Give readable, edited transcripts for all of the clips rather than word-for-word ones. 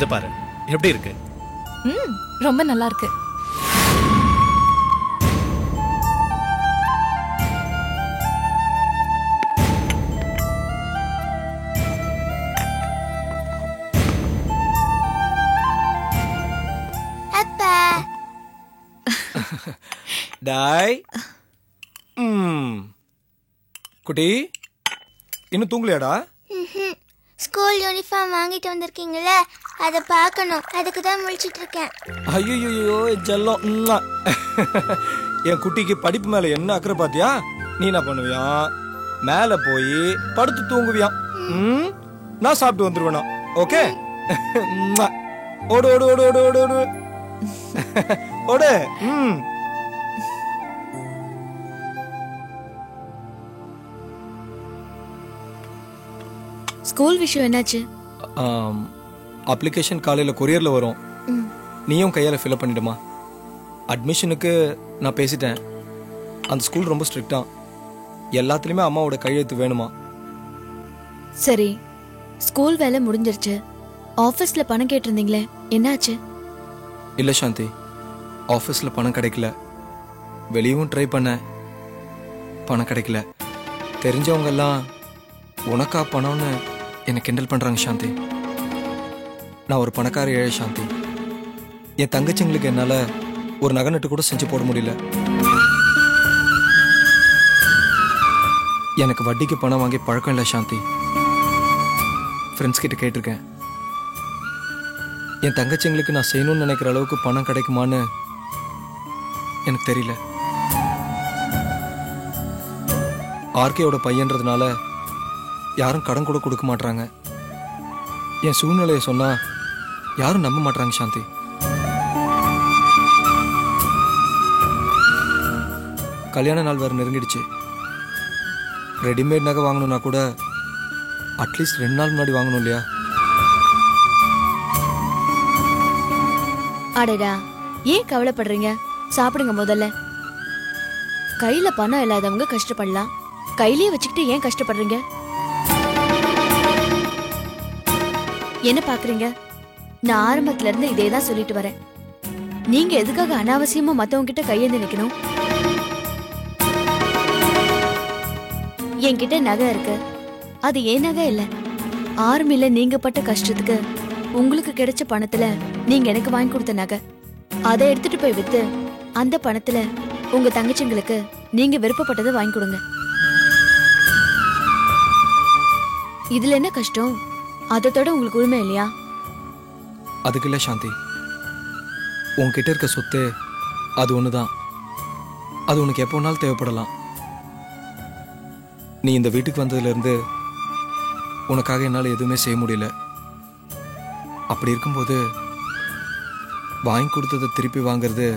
இத பாரு எப்படி இருக்கு? ரொம்ப நல்லா இருக்கு. அப்பா டாய் குட்டி இன்னும் தூங்கலையாடா? ஸ்கூல் யூனிஃபார்ம் வாங்கிட்டு வந்திருக்கீங்களே அதை பார்க்கணும், அதுக்கு தான் முழிச்சிட்டு இருக்கேன். ஐயோ செல்லம். என் குட்டிக்கு படிப்பு மேல என்ன அக்கறை பாத்தியா? நீ என்ன பண்ணுவியா, மேல போய் படுத்து தூங்குவியான். நான் சாப்பிட்டு வந்துருவேனா? ஓகே. ஓடு ஓடு ஓடு ஓடு ஓடு ஓடு ஓடு. ஸ்கூல் விஷயம் என்னாச்சு? அப்ளிகேஷன் காலையில கொரியர்ல வரும். நீயும் கையால ஃபில்அப் பண்ணிடுமா? அட்மிஷனுக்கு நான் பேசிட்டேன். அந்த ஸ்கூல் ரொம்ப ஸ்ட்ரிக்டா, எல்லாத்துலயுமே அம்மாவோட கையெழுத்து வேணுமா? சரி, ஸ்கூல் வேலை முடிஞ்சிருச்சு. ஆபீஸ்ல பணம் கேட்டிருந்தீங்களே, என்னாச்சு? இல்ல சாந்தி, ஆபீஸ்ல பணம் கிடைக்கல. வெளியவும் ட்ரை பண்ண, பணம் கிடைக்கல. தெரிஞ்சவங்க எல்லாம் உனக்கா பணம்னு என்ன கிண்டல் பண்றாங்க சாந்தி. நான் ஒரு பணக்கார ஏழை சாந்தி. என் தங்கச்சிங்களுக்கு என்னால ஒரு நகை நட்டு கூட செஞ்சு போட முடியல. எனக்கு வட்டிக்கு பணம் வாங்கி பழக்கம் இல்லை சாந்தி. ஃப்ரெண்ட்ஸ் கிட்ட கேட்டிருக்கேன். என் தங்கச்சிங்களுக்கு நான் செய்யணும்னு நினைக்கிற அளவுக்கு பணம் கிடைக்குமான்னு எனக்கு தெரியல. ஆர்கேயோட பையன்றதுனால யாரும் கடன் கூட கொடுக்க மாட்டாங்க. என் சூழ்நிலையை சொன்னா யாரும் நம்ப மாட்டாங்க சாந்தி. கல்யாண நாள் வேற நெருங்கிடுச்சு. ரெடிமேட் நகை வாங்கணும்னா கூட அட்லீஸ்ட் 2 நாள் முன்னாடி வாங்கணும் இல்லையா? அடடா, ஏன் கவலைப்படுறீங்க? சாப்பிடுங்க முதல்ல. கையில பணம் இல்லாதவங்க கஷ்டப்படலாம், கையிலேயே வச்சுக்கிட்டு ஏன் கஷ்டப்படுறீங்க? என்ன பாக்குறீங்க? நான் ஆரம்பத்துல இருந்து இதேதான் சொல்லிட்டு வரேன். நீங்க எதுக்காக அனாவசியமா மத்தவங்க கிட்ட கையேந்து நிக்கணும்? என்கிட்ட நகை இருக்கு, அது ஏன் நகை இல்ல. ஆர்மில நீங்க பட்ட கஷ்டத்துக்கு உங்களுக்கு கிடைச்ச பணத்துல நீங்க எனக்கு வாங்கி கொடுத்த நகை, அதை எடுத்துட்டு போய் வித்து அந்த பணத்துல உங்க தங்கச்சிங்களுக்கு நீங்க விருப்பப்பட்டதை வாங்கி கொடுங்க. இதுல என்ன கஷ்டம்? அதோட உங்களுக்கு உரிமை இல்லையா? அதுக்கு இல்ல சாந்தி, உன்கிட்ட இருக்க சொத்து அது ஒண்ணுதான். அது உனக்கு எப்போ வேணாலும் தேவைப்படலாம். நீ இந்த வீட்டுக்கு வந்ததுல இருந்து உனக்காக என்னால எதுவுமே செய்ய முடியல. அப்படி இருக்கும்போது வாங்கி கொடுத்ததை திருப்பி வாங்குறது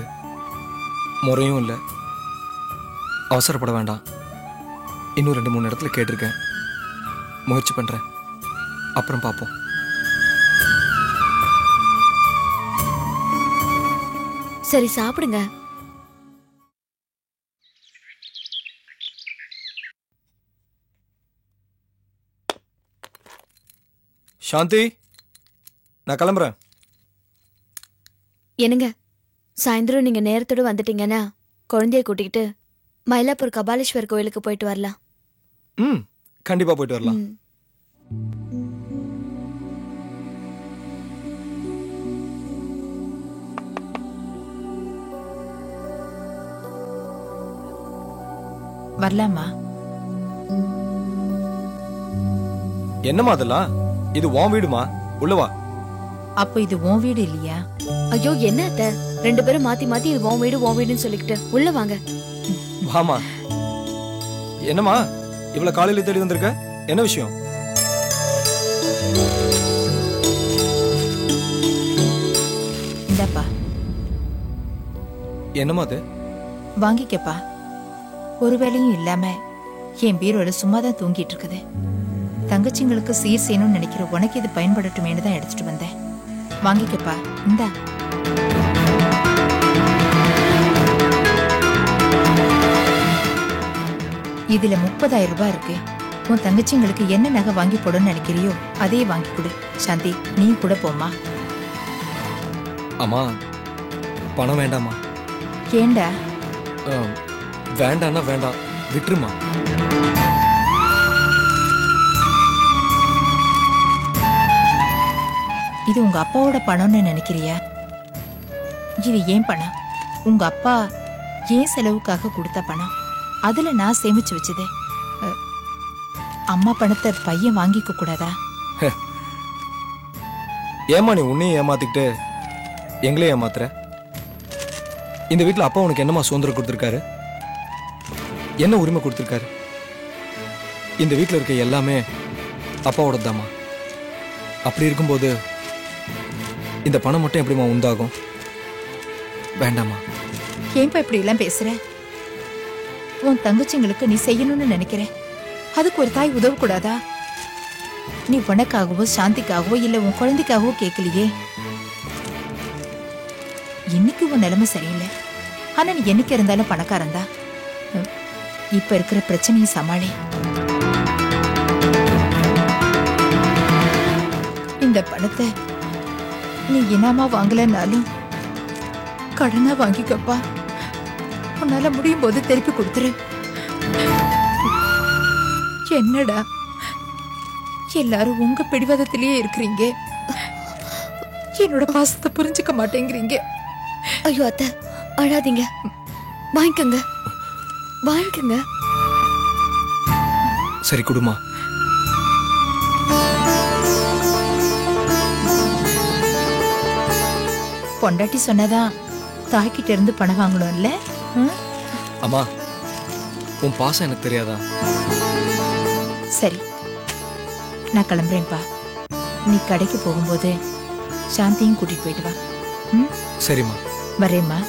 முறையும் இல்லை. அவசரப்பட வேண்டாம். இன்னும் 2-3 இடத்துல கேட்டிருக்கேன், முயற்சி பண்றேன். அப்புறம் பார்ப்போம். சரி, சாப்பிடுங்க. சாந்தி, நான் கிளம்புறேன். என்னங்க, சாயந்தரம் நீங்க நேரத்தோட வந்துட்டீங்கன்னா குழந்தைய கூட்டிக்கிட்டு மயிலாப்பூர் கபாலீஸ்வர் கோயிலுக்கு போயிட்டு வரலாம். கண்டிப்பா போயிட்டு வரலாம். வரலாமா? என்னமா அதெல்லாம்? இது உன் வீடுமா, உள்ளவா? அப்போ இது உன் வீடு இல்லையா? ஐயோ, என்ன அத்தை 2 பேரும் மாத்தி மாத்தி இது உன் வீடு உன் வீடுன்னு சொல்லிக்கிட்டு உள்ள வாங்க. வாமா. என்னமா இவ்வளவு காலையில தேடி வந்திருக்க? என்ன விஷயம்? இந்தாப்பா. என்னமா அது? வாங்கிக்கப்பா. ஒரு வேலையும் இல்லாம என் பீரோல சும்மாதான் தூங்கிட்டு இருக்குது. தங்கச்சிங்களுக்கு சீர் செய்யணும்னு நினைக்கிற உனக்கு இது பயன்படட்டுமேனு தான் எடுத்துட்டு வந்தேன். வாங்கிக்கப்பா. இந்தா. இதுல 30,000 ரூபாய் இருக்கு. உன் தங்கச்சிங்களுக்கு என்ன நகை வாங்கி போடணும்னு நினைக்கிறியோ அதே வாங்கி கொடு. சாந்தி, நீ கூட போமா. அம்மா பணம் வேண்டாம்மா. ஏண்டா? வேண்டான்னா வேண்டாம், விட்டுருமா. இது உங்க அப்பாவோட பணம்னு நினைக்கிறியா? இது ஏன் பணம்? உங்க அப்பா ஏன் செலவுக்காக கொடுத்த பணம். அதுல நான் சேமிச்சு வச்சது. அம்மா பணத்தை பையன் வாங்கிக்க கூடாதா? ஏமா நீ உன்னையும் ஏமாத்திக்கிட்டு எங்களையும் ஏமாத்துற? இந்த வீட்டுல அப்பா உனக்கு என்னமா சுதந்திரம் கொடுத்துருக்காரு? என்ன உரிமை கொடுத்துருக்காரு? இந்த வீட்டுல இருக்க எல்லாமே அப்பாவோட தாமா. அப்படி இருக்கும்போது இந்த பணம் மட்டும் எப்படிமா உண்டாகும்? வேண்டாமா. ஏன்பா இப்படி எல்லாம் பேசுற? உன் தங்கச்சிங்களுக்கு நீ செய்யணும்னு நினைக்கிற, அதுக்கு ஒரு தாய் உதவக்கூடாதா? நீ உனக்காகவோ சாந்திக்காகவோ இல்ல உன் குழந்தைக்காகவோ கேட்கலையே. இன்னைக்கு உன் நிலைமை சரியில்லை, ஆனா நீ என்னைக்கு இருந்தாலும் பணக்காரன்தா. இப்ப இருக்கிற பிரச்சனையை சமாளி. இந்த பணத்தை நீ இனாமா வாங்கலனாலும் கடனா வாங்கிக்கப்பா. உன்னால முடியும் போது திருப்பி கொடுத்துரு. என்னடா எல்லாரும் உங்க பிடிவாதத்திலேயே இருக்கிறீங்க, என்னோட பாசத்தை புரிஞ்சுக்க மாட்டேங்கிறீங்க. ஐயோ அத்தை, அழாதீங்க, வாங்கிக்கங்க வாங்கிக்கங்க. சரி குடுமா. பொண்டாட்டி சொன்னதான் தாய்கிட்ட இருந்து பணம் வாங்கணும்ல. அம்மா உன் பாசம் எனக்கு தெரியாதா? சரி, நான் கிளம்புறேன்ப்பா. நீ கடைக்கு போகும்போது சாந்தியும் கூட்டிட்டு போயிட்டு வா. சரிம்மா. வரேம்மா.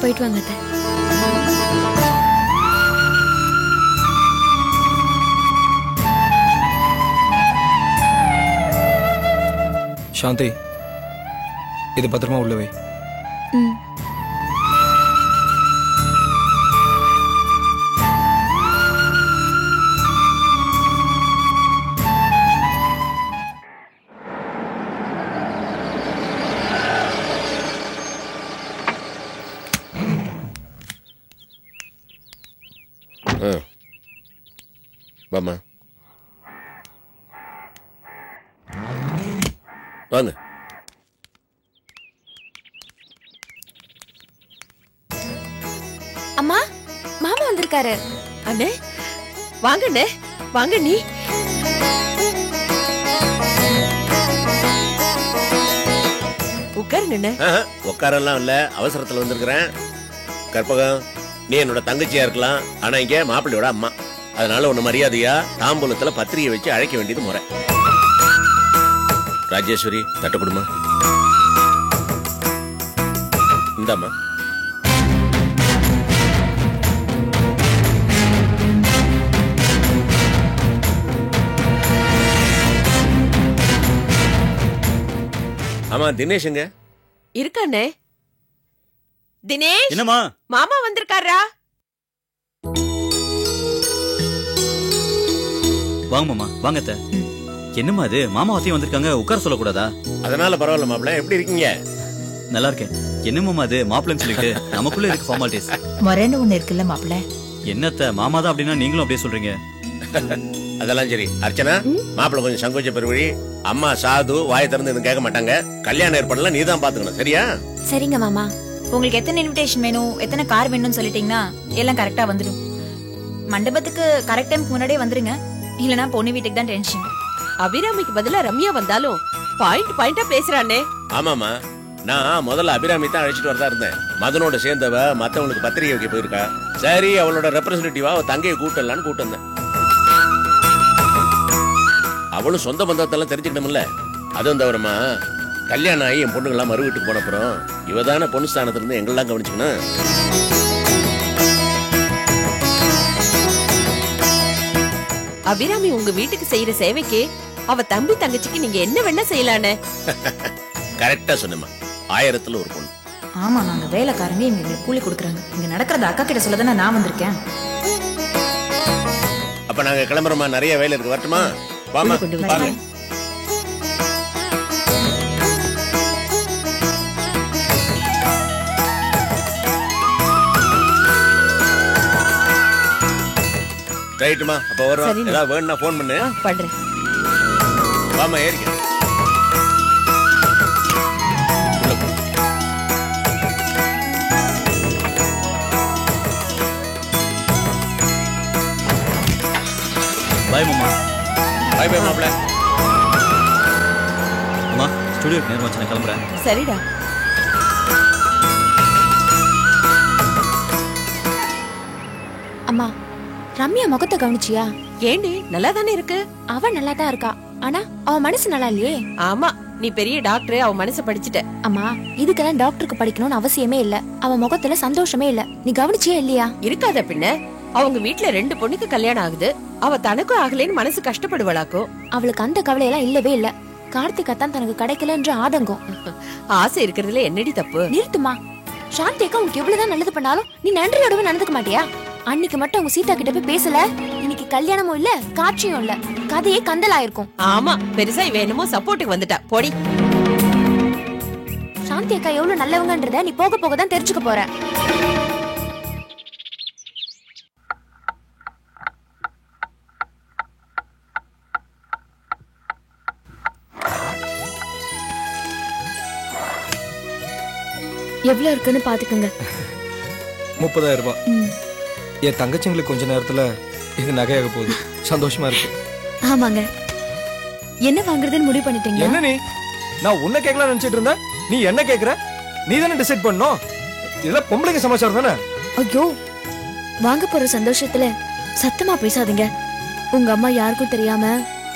போயிட்டு வாங்க அத்தை. சாந்தி, இது பத்திரமா உள்ள வை. வாமா வாங்க. அம்மா, மாமா வந்திருக்காரு. அண்ணே வாங்கண்ணே, வாங்க. நீ உட்காருங்கண்ணே. உட்காரெல்லாம் இல்ல, அவசரத்துல வந்திருக்கிறேன். கற்பகம், நீ என்னோட தங்கச்சியா இருக்கலாம், ஆனா இங்க மாப்பிள்ளையோட அம்மா. அதனால உன்ன மரியாதையா தாம்பூலத்துல பத்திரிகை வச்சு அழைக்க வேண்டியது முறை. ராஜேஸ்வரி, தட்டப்படுமா? இந்தாம்மா. ஆமா, தினேஷுங்க இருக்கானே. தினேஷ், என்னம்மா? மாமா வந்திருக்காரா? வாங்க மாமா, வாங்க அத்தை. என்னம்மா அது, மாமா அத்தையும் வந்திருக்காங்க, உட்கார சொல்லக்கூடாதா? அதனால பரவாயில்ல மாப்பிள்ள, எப்படி இருக்கீங்க? நல்லா இருக்கேன். என்னம்மா அது, மாப்பிள்ளைன்னு சொல்லிட்டு நமக்குள்ள இருக்கு ஃபார்மாலிட்டிஸ். முறைன்னு ஒண்ணு இருக்குல்ல மாப்பிள்ள. என்னத்த மாமா தான் அப்படின்னா நீங்களும் அப்படியே சொல்றீங்க? அதெல்லாம் சரி. அர்ச்சனா, மாப்பிள்ள கொஞ்சம் சங்கோச்ச பெருவழி. அம்மா சாது வாயை திறந்து எதுவும் கேட்க மாட்டாங்க. கல்யாண ஏற்பாடுலாம் நீ தான் பாத்துக்கணும், சரியா? சரிங்க மாமா. உங்களுக்கு எத்தனை இன்விடேஷன் வேணும், எத்தனை கார் வேணும்னு சொல்லிட்டீங்கன்னா எல்லாம் கரெக்டா வந்துடும். மண்டபத்துக்கு கரெக்ட் டைம்க்கு முன்னாடியே வந்துருங்க, இல்லனா பொண்ணு வீட்டுக்கு தான் டென்ஷன். அபிராமிக்கு பதிலா ரம்யா வந்தாலும் பாயிண்டா பேசுறானே. ஆமாமா, நான் முதல்ல அபிராமி தான் அழைச்சிட்டு வரதா இருந்தேன். மதனோட சேர்ந்தவ மத்தவங்களுக்கு பத்திரிகை வைக்க போயிருக்கா. சரி, அவளோட ரெப்ரசன்டேட்டிவா அவ தங்கையை கூட்டலான்னு கூட்டு வந்தேன். அவளும் சொந்த பந்தத்தெல்லாம் தெரிஞ்சுக்கணும்ல. அதுவும் தவிரமா கல்யாணம் ஆகி என் பொண்ணுங்கெல்லாம் மறு வீட்டுக்கு போன அப்புறம் இவதான பொண்ணு ஸ்தானத்துல இருந்து எங்கெல்லாம் கவனிச்சுக்கணும். அபிராமி உங்க வீட்டுக்கு செய்யற சேவைக்கு அவ தம்பி தங்கச்சிக்கு நீங்க என்ன வேணா செய்யலானே. கரெக்டா சொன்னமா, 1000த்துல ஒரு பொண்ணு. ஆமா, நாங்க வேலைக்காரங்க, எங்களுக்கு கூலி கொடுக்குறாங்க. இங்க நடக்கிறத அக்கா கிட்ட சொல்லதானே நான் வந்திருக்கேன். அப்ப நாங்க கிளம்புறோமா, நிறைய வேலை இருக்கு. வரட்டுமா? வாமா, வாங்க. ரைட்டுமா, அப்ப வரோம். சரிண்ணே. ஏதாவது வேணும்னா ஃபோன் பண்ணு. பண்றேன். வாமா, ஏறிக்க. உள்ள போ. பாய் மாமா. பாய் பாய் மாப்பிள்ள. அம்மா ஸ்டுடியோக்கு நேரம் வச்சு நான் கிளம்புறேன். சரிடா. அம்மா, ரம்யா முகத்தை கவனிச்சியா? ஏண்டி நல்லா தானே இருக்கு? அவ நல்லா தான் இருக்கா, ஆனா அவ மனசு நல்லா இல்லையே. ஆமா, நீ பெரிய டாக்டர், அவ மனசை படிச்சுட்ட. அம்மா, இதுக்கெல்லாம் டாக்டருக்கு படிக்கணும்னு அவசியமே இல்ல. அவ முகத்துல சந்தோஷமே இல்ல. நீ கவனிச்சியா இல்லையா? இருக்காத பின்ன. அவங்க வீட்ல 2 பொண்ணுக்கு கல்யாணம் ஆகுது. அவ தனக்கும் ஆகலேன்னு மனசு கஷ்டப்படுவளாக்கும். அவளுக்கு அந்த கவலையெல்லாம் இல்லவே இல்ல. கார்த்திகா தான் தனக்கு கிடைக்கலன்ற ஆதங்கம். ஆசை இருக்கிறதுல என்னடி தப்பு? நிறுத்துமா. சாந்தி அக்கா உனக்கு எவ்வளவுதான் நல்லது பண்ணாலும் நீ நன்றியோடவே நடந்துக்க மாட்டியா? அன்னைக்கு மட்டும் அவங்க சீதா கிட்ட போய் பேசல. இன்னைக்கு கல்யாணமும் இல்ல, காட்சியும் இல்ல, கதையே கந்தலாயிருக்கும். ஆமா, பெருசா இவ என்னமோ சப்போர்ட்டுக்கு வந்துட்டா. போடி. சாந்தி அக்கா எவ்வளவு நல்லவங்கன்றத நீ போக போக தான் தெரிஞ்சுக்க போற. எவ்வளவு இருக்குன்னு பாத்துக்கோங்க. 30,000 ரூபாய். என் தங்கச்சிங்களுக்கு கொஞ்ச நேரத்துல இது நகையாக போகுது. சந்தோஷமா இருக்கு. ஆமாங்க. என்ன வாங்குறதுன்னு முடிவு பண்ணிட்டீங்க? என்ன நீ? நான் உன்னை கேட்கலாம் நினைச்சிட்டு இருந்தேன். நீ என்ன கேக்குற? நீ தானே டிசைட் பண்ணணும். இதெல்லாம் பொம்பளைங்க சமாச்சாரம் தானே. ஐயோ, வாங்க போற சந்தோஷத்துல சத்தமா பேசாதீங்க. உங்க அம்மா யாருக்கும் தெரியாம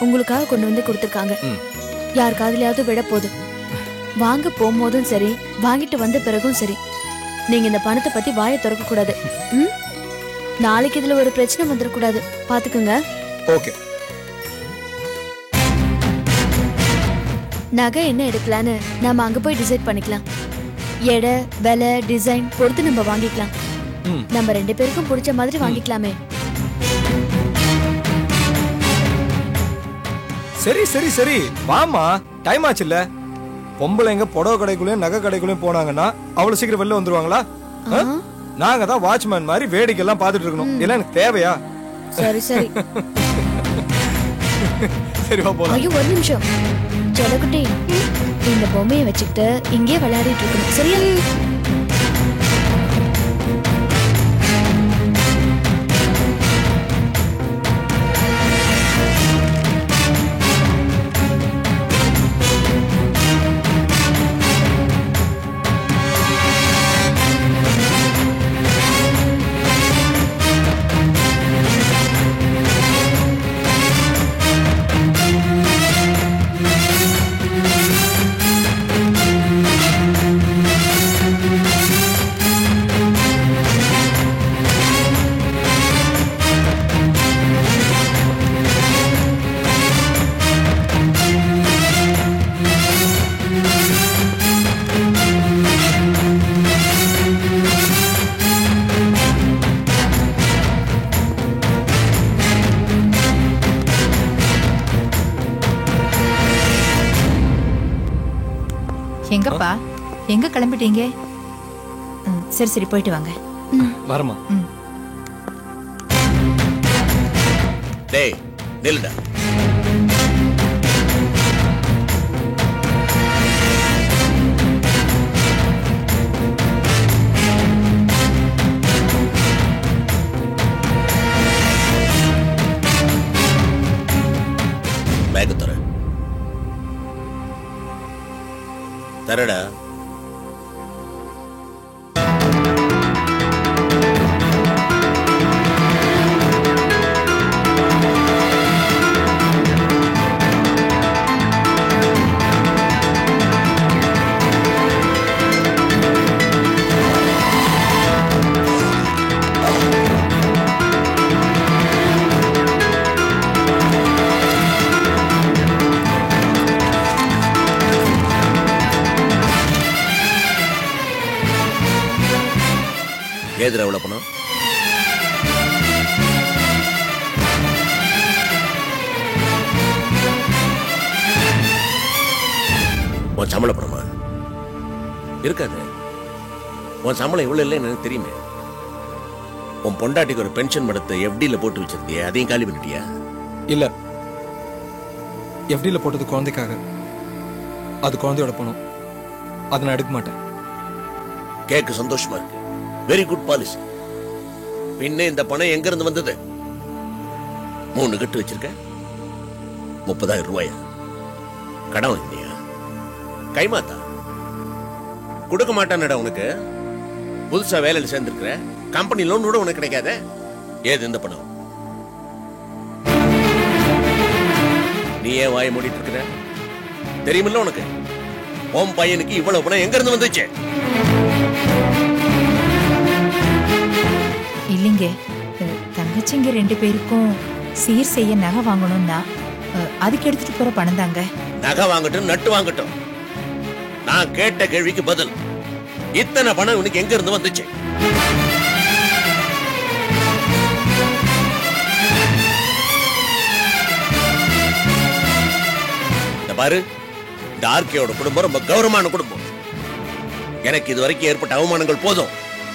உங்களுக்காக கொண்டு வந்து கொடுத்திருக்காங்க. யார் காதுலயாவது விட போகுது. வாங்க போகும்போதும் சரி, வாங்கிட்டு வந்த பிறகும் சரி, நீங்க இந்த பணத்தை பத்தி வாயை திறக்க கூடாது. நாளைக்கு இதுல ஒரு பிரச்சனை வந்துடக்கூடாது. பாத்துக்குங்க. ஓகே. நகை என்ன எடுக்கலான்னு நாம அங்க போய் டிசைட் பண்ணிக்கலாம். எடை, விலை, டிசைன் பொறுத்து நம்ம வாங்கிக்கலாம். நம்ம 2 பேருக்கும் பிடிச்ச மாதிரி வாங்கிக்கலாமே. சரி சரி சரி, வாமா. டைம் ஆச்சுல்ல. பொம்பளைங்க புடவை கடைக்குள்ளயும் நகை கடைக்குள்ளயும் போனாங்கன்னா அவ்வளவு சீக்கிரம் வெளில வந்துருவாங்களா? நாங்க தான் வாட்ச்மேன் மாதிரி வேடிக்கை எல்லாம் பாத்துட்டு இருக்கணும். இதெல்லாம் எனக்கு தேவையா? சரி சரி. சரி வா போலாம். ஐயோ, ஒரு நிமிஷம். செல்லக்குட்டி, இந்த பொம்மையை வச்சுக்கிட்டு இங்கே விளையாடிட்டு இருக்கணும், சரியா? எங்கப்பா, எங்க கிளம்பிட்டீங்க? சரி சரி, போயிட்டு வாங்க. வரமா. டேய், நில்லுடா. பேக் தர. தரடா. ஏதுடா எவ்வளவு பணம்? உன் சம்பள பணமா? இருக்காது. உன் சம்பளம் இவ்வளவு இல்லைன்னு எனக்கு தெரியுமே. உன் பொண்டாட்டிக்கு ஒரு பென்ஷன் படத்தை எஃப்டில போட்டு வச்சிருந்தியே, அதையும் காலி பண்ணிட்டியா? இல்ல, எஃப்டில போட்டது குழந்தைக்காக. அது குழந்தையோட பணம், அதை நான் எடுக்க மாட்டேன். கேட்க சந்தோஷமா இருக்கு. Very good policy. பின்ன இந்த பணம் எங்க இருந்து வந்தது? 3 கட்டு வச்சிருக்க, 30,000 ரூபாயா? கடன் வாங்கினியா? கைமாத்தா கொடுக்க மாட்டானடா உனக்கு. புதுசா வேலையில் சேர்ந்திருக்கிற, கம்பெனி லோன் கூட உனக்கு கிடைக்காத. ஏது இந்த பணம்? நீ ஏன் வாய மூடிட்டு இருக்கிற? தெரியுமில்ல உனக்கு, உன் பையனுக்கு இவ்வளவு பணம் எங்க இருந்து வந்துச்சு? இல்லைங்க, தங்கச்சிங்க 2 பேருக்கும் சீர் செய்ய நகை வாங்கணும்னா அதுக்கு எடுத்துட்டு போற பணம் தாங்க. நகை வாங்கட்டும், நட்டு வாங்கட்டும், நான் கேட்ட கேள்விக்கு பதில். இத்தனை பணம் உனக்கு எங்க இருந்து வந்துச்சு? இந்த பாரு, இந்த ஆர்கேயோட குடும்பம் ரொம்ப கௌரவமான குடும்பம். எனக்கு இது வரைக்கும் ஏற்பட்ட அவமானங்கள் போதும்.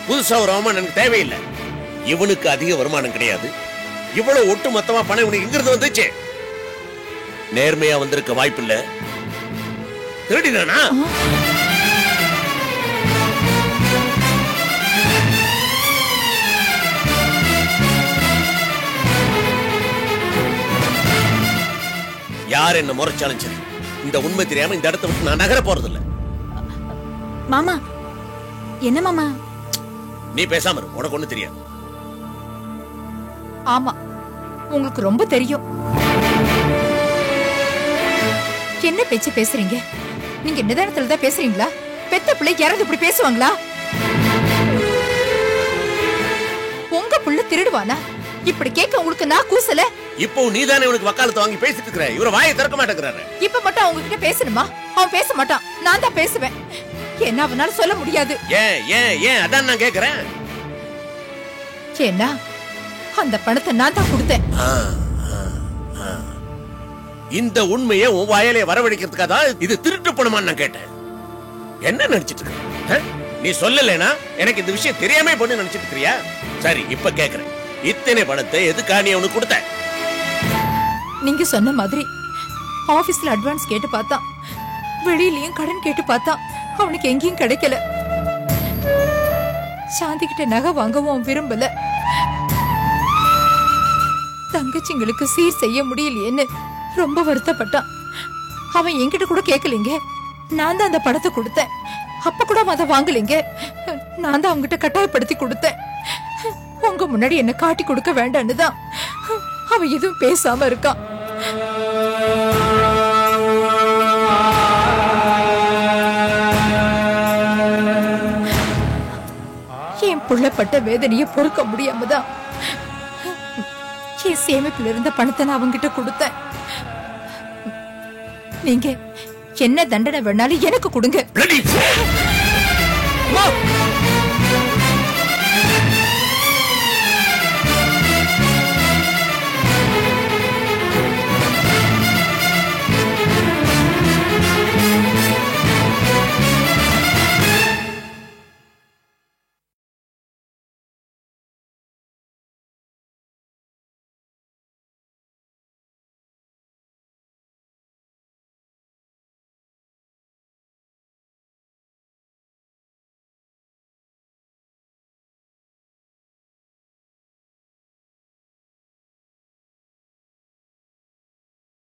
புதுசா ஒரு அவமானம் எனக்கு தேவையில்லை. இவனுக்கு அதிக வருமானம் கிடையாது. இவ்வளவு ஒட்டு மொத்தமா பணம் இவனுக்கு எங்க இருந்து வந்துச்சு? நேர்மையா வந்திருக்க வாய்ப்பில்ல. திருடினானா? யார் என்ன முறைச்சாலும் சரி, இந்த உண்மை தெரியாம இந்த இடத்தை விட்டு நான் நகர போறதில்லை. மாமா, என்ன மாமா? நீ பேசாம இரு, உனக்கு ஒண்ணு தெரியாது. ஆமா, உங்களுக்கு ரொம்ப தெரியும். என்ன பேச்சு பேசுறீங்க? நீங்க நிதானத்துல தான் பேசுறீங்களா? பெத்த பிள்ளை யாராவது இப்படி பேசுவாங்களா? உங்க புள்ள திருடுவானா? இப்படி கேட்க உங்களுக்கு நான் கூசல. இப்போ நீதானே உனக்கு வக்காலத்து வாங்கி பேசிட்டு இருக்கிற. இவர வாயை திறக்க மாட்டேங்கிறாரு. இப்ப மட்டும் அவங்க கிட்ட பேசணுமா? அவன் பேச மாட்டான், நான் தான் பேசுவேன். என்ன அவனால சொல்ல முடியாது. ஏன் ஏன் ஏன் அதான் நான் கேக்குறேன். ஏன்னா அந்த பணத்தை நான் தான் கொடுத்தேன். இந்த உண்மையை உன் வாயிலே வரவழைக்கிறதுக்காக தான் இது திருட்டு பணமான்னு நான் கேட்டேன். என்ன நினைச்சிட்டு இருக்க? நீ சொல்லலைனா எனக்கு இந்த விஷயம் தெரியாம பண்ணு நினைச்சிட்டு இருக்கியா? சரி, இப்ப கேக்குறேன், இத்தனை பணத்தை எதுக்காக நீ அவனுக்கு கொடுத்த? நீங்க சொன்ன மாதிரி ஆபீஸ்ல அட்வான்ஸ் கேட்டு பார்த்தா, வெளியிலயும் கடன் கேட்டு பார்த்தா, அவனுக்கு எங்கேயும் கிடைக்கல. சாந்தி கிட்ட நகை வாங்கவும் விரும்பல. தங்கச்சிங்களுக்கு சீர் செய்ய முடியலையேன்னு ரொம்ப வருத்தப்பட்டான். அவன் என்கிட்ட கூட கேட்கலீங்க. நான் தான் அந்த பணத்தை கொடுத்தேன். அப்ப கூட அவன் அதை வாங்கலீங்க. நான் தான் அவங்ககிட்ட கட்டாயப்படுத்தி கொடுத்தேன். உங்க முன்னாடி என்ன காட்டி கொடுக்க வேண்டான்னு தான் அவன் எதுவும் பேசாம இருக்கான். என் புள்ளப்பட்ட வேதனையை பொறுக்க முடியாமதான் என் சேமிப்புல இருந்த பணத்தை நான் அவங்கிட்ட கொடுத்தேன். நீங்க என்ன தண்டனை வேணாலும் எனக்கு கொடுங்க.